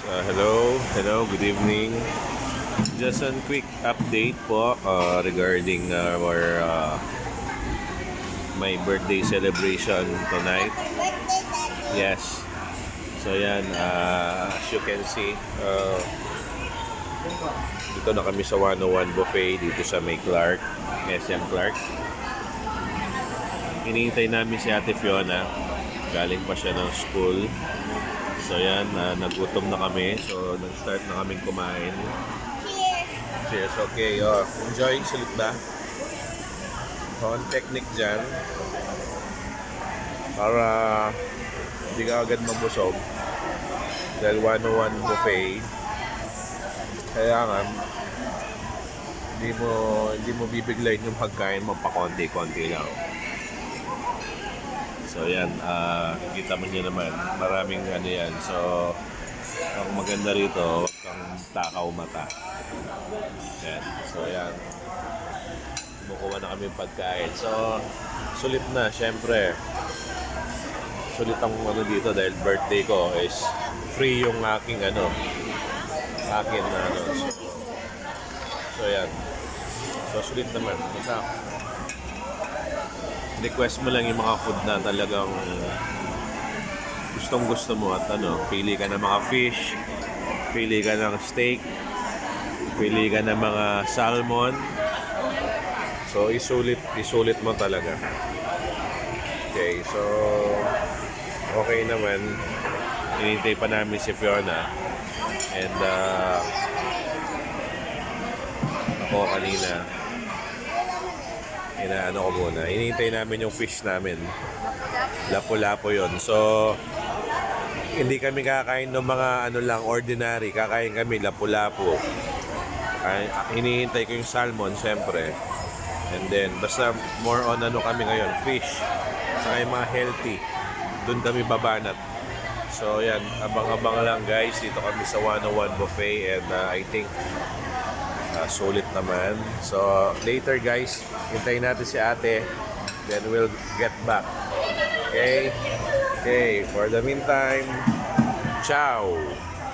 Hello, good evening. Just a quick update po regarding our my birthday celebration tonight. Yes. So yan, as you can see, dito na kami sa 101 Buffet dito sa may Clark, SM Clark. Hinihintay namin si Ate Fiona. Galing pa siya ng school. So yan, nagutom na kami. So nag-start na kaming kumain. Cheers! Okay, enjoy. Sulit ba? So, ang technique dyan, para hindi ka agad mabusog, dahil 101 buffet, kaya nga, hindi mo bibiglayin yung pagkain mo, pa konti-konti lang. So yan, kita mo nyo naman, maraming ano yan. So, ang maganda rito, kang takaw mata. Yan. So yan, kumukuha na kami pagkain. So, sulit na, syempre. Sulit ang ano dito dahil birthday ko is free yung aking ano. So yan. So, sulit naman. Basta, request mo lang yung mga food na talagang gustong gusto mo at pili ka ng mga fish, pili ka ng steak, pili ka ng mga salmon. So isulit mo talaga. Okay, so okay naman. Hinihintay pa namin si Fiona and ako kanina inaano ko muna. Hinihintay namin yung fish namin. Lapu-lapu yon. So, hindi kami kakain ng mga ordinary. Kakain kami lapu-lapu. Hinihintay ko yung salmon, siyempre. And then, basta more on kami ngayon, fish. Saka yung mga healthy. Doon kami babanat. So, yan. Abang-abang lang, guys. Dito kami sa 101 Buffet. And I think sulit naman. So, later guys, hintayin natin si ate. Then we'll get back. Okay? Okay, for the meantime, ciao!